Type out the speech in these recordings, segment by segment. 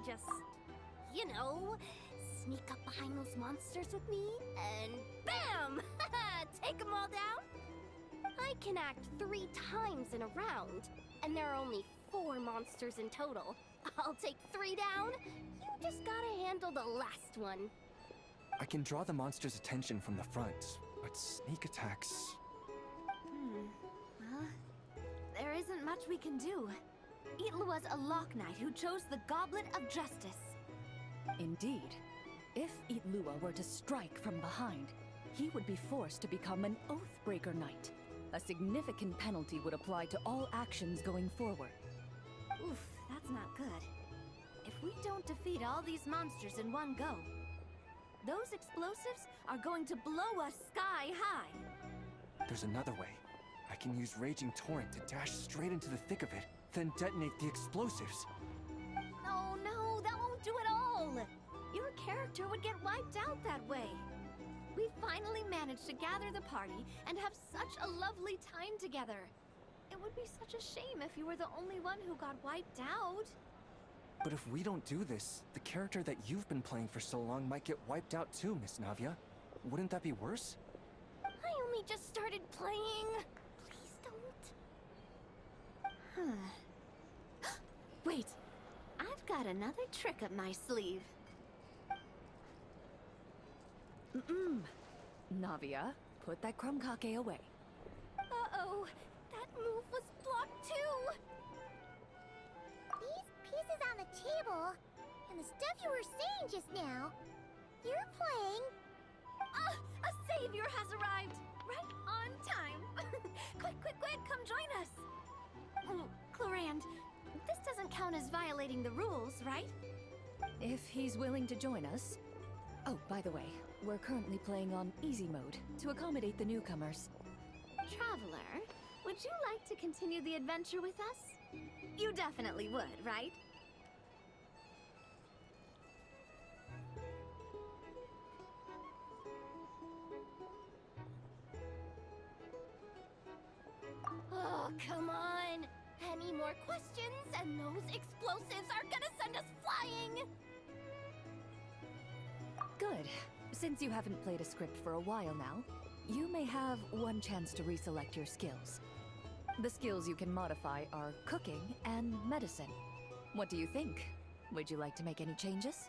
Just, sneak up behind those monsters with me, and BAM! Take them all down? I can act 3 times in a round, and there are only 4 monsters in total. I'll take 3 down. You just gotta handle the last one. I can draw the monster's attention from the front, but sneak attacks... Well, there isn't much we can do. Itlua's a Lock Knight who chose the Goblet of Justice. Indeed. If Itlua were to strike from behind, he would be forced to become an Oathbreaker Knight. A significant penalty would apply to all actions going forward. Oof, that's not good. If we don't defeat all these monsters in one go, those explosives are going to blow us sky high. There's another way. I can use Raging Torrent to dash straight into the thick of it, then detonate the explosives. No, that won't do it all. Your character would get wiped out that way. We finally managed to gather the party and have such a lovely time together. It would be such a shame if you were the only one who got wiped out. But if we don't do this, the character that you've been playing for so long might get wiped out too, Miss Navia. Wouldn't that be worse? I only just started playing. Please don't. Wait, I've got another trick up my sleeve. Navia, put that crumb-cake away. Uh-oh, that move was blocked too. These pieces on the table, and the stuff you were saying just now, you're playing... A savior has arrived! Right on time! Quick, come join us! Clorinde, this doesn't count as violating the rules, right? If he's willing to join us. Oh, by the way, we're currently playing on easy mode to accommodate the newcomers. Traveler, would you like to continue the adventure with us? You definitely would, right? Oh, come on. Any more questions and those explosives are gonna send us flying. Good. Since you haven't played a script for a while now, you may have one chance to reselect your skills. The skills you can modify are cooking and medicine. What do you think? Would you like to make any changes?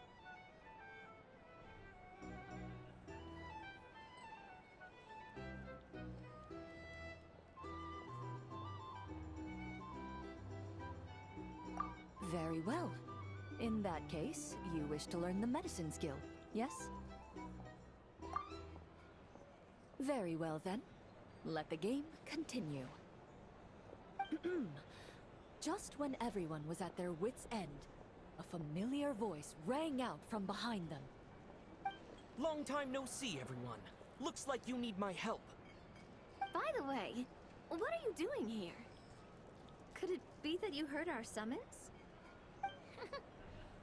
Very well. In that case, you wish to learn the medicine skill, yes? Very well then. Let the game continue. Just when everyone was at their wits' end, a familiar voice rang out from behind them. Long time no see, everyone. Looks like you need my help. By the way, what are you doing here? Could it be that you heard our summons?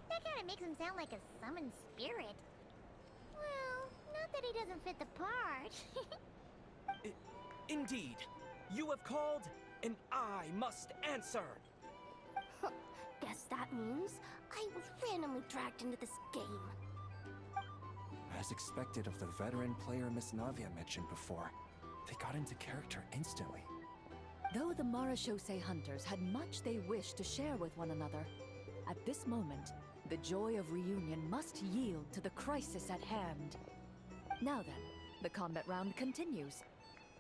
That kind of makes him sound like a summoned spirit. Well, not that he doesn't fit the part. Indeed. You have called, and I must answer. Guess that means I was randomly dragged into this game. As expected of the veteran player Miss Navia mentioned before, they got into character instantly. Though the Marachose hunters had much they wished to share with one another, at this moment, the joy of reunion must yield to the crisis at hand. Now then, the combat round continues.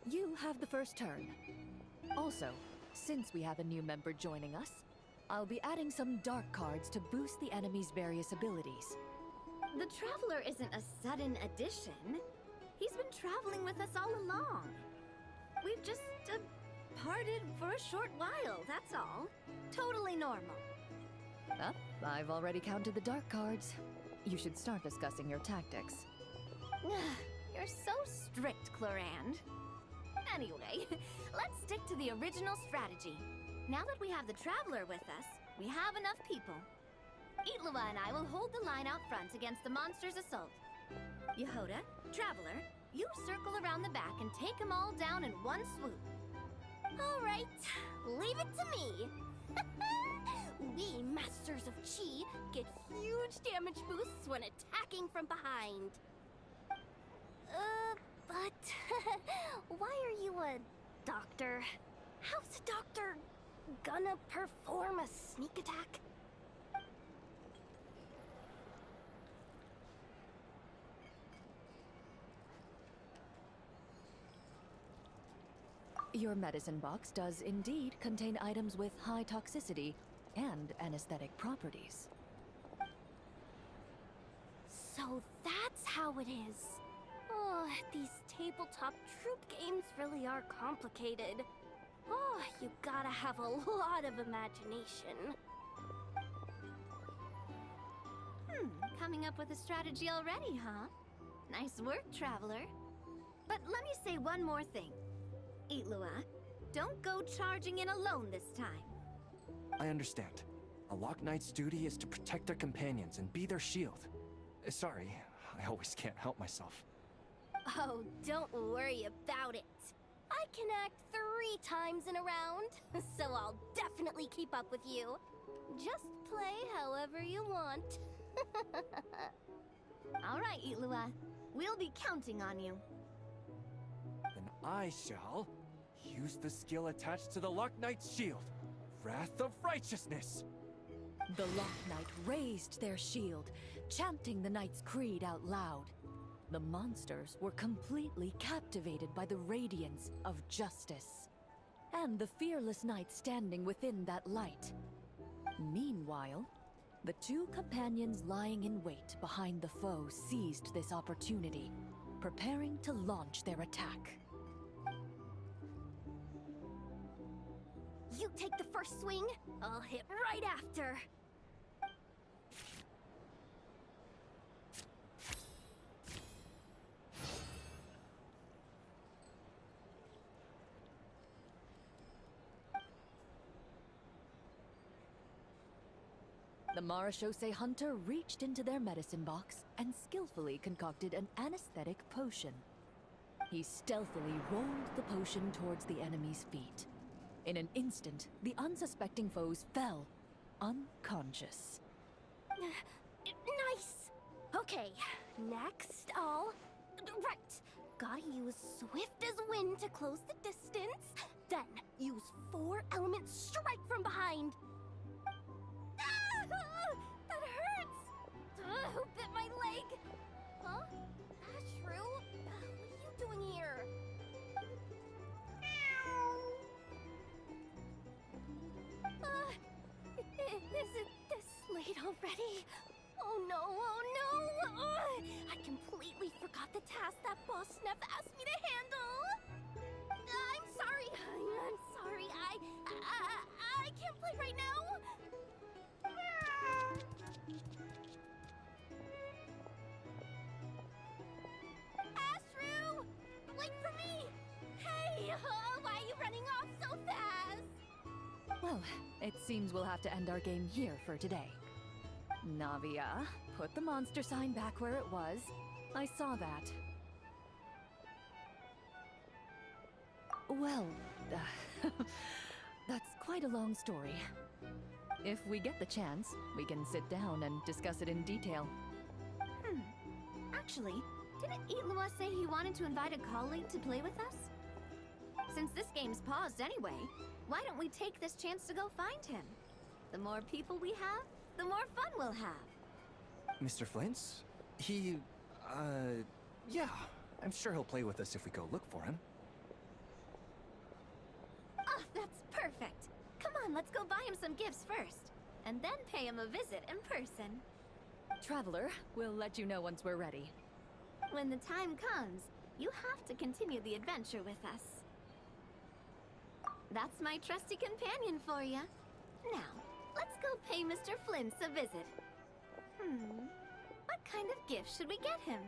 You have the first turn. Also, since we have a new member joining us, I'll be adding some dark cards to boost the enemy's various abilities. The Traveler isn't a sudden addition. He's been traveling with us all along. We've just, parted for a short while, that's all. Totally normal. I've already counted the dark cards. You should start discussing your tactics. You're so strict, Clorinde. Anyway, let's stick to the original strategy. Now that we have the Traveler with us, we have enough people. Itlua and I will hold the line out front against the monster's assault. Yehoda, Traveler, you circle around the back and take them all down in one swoop. All right, leave it to me. We Masters of Chi get damage boosts when attacking from behind. But why are you a doctor? How's a doctor gonna perform a sneak attack? Your medicine box does indeed contain items with high toxicity and anesthetic properties. So that's how it is. Oh, these tabletop troop games really are complicated. Oh, you gotta have a lot of imagination. Coming up with a strategy already, huh? Nice work, Traveler. But let me say one more thing. Itlua, don't go charging in alone this time. I understand. A Lock Knight's duty is to protect their companions and be their shield. Sorry, I always can't help myself. Oh, don't worry about it. I can act 3 times in a round, so I'll definitely keep up with you. Just play however you want. All right, Itlua. We'll be counting on you. Then I shall use the skill attached to the Lock Knight's shield, Wrath of Righteousness. The Lock Knight raised their shield, chanting the Knight's creed out loud. The monsters were completely captivated by the radiance of justice, and the fearless knight standing within that light. Meanwhile, the 2 companions lying in wait behind the foe seized this opportunity, preparing to launch their attack. You take the first swing, I'll hit right after. The marechaussee hunter reached into their medicine box and skillfully concocted an anesthetic potion. He stealthily rolled the potion towards the enemy's feet. In an instant, the unsuspecting foes fell, unconscious. Nice! Okay, next I'll... Right! Gotta use swift as wind to close the distance, then use 4 element strike from behind. Ah! That hurts! Who bit my leg? Huh? Ashru? What are you doing here? Is it this late already? Oh no, oh no! I completely forgot the task that Boss Neff asked me to handle! I'm sorry, I'm sorry, I can't play right now! Ashru! Wait for me! Hey, why are you running off so fast? Well, it seems we'll have to end our game here for today. Navia, put the monster sign back where it was. I saw that. Well, that's quite a long story. If we get the chance, we can sit down and discuss it in detail. Actually, didn't Itlua say he wanted to invite a colleague to play with us? Since this game's paused anyway, why don't we take this chance to go find him? The more people we have, the more fun we'll have. Mr. Flint's? He, yeah. I'm sure he'll play with us if we go look for him. Oh, that's perfect. Come on, let's go buy him some gifts first, and then pay him a visit in person. Traveler, we'll let you know once we're ready. When the time comes, you have to continue the adventure with us. That's my trusty companion for you. Now, let's go pay Mr. Flint's a visit. What kind of gift should we get him?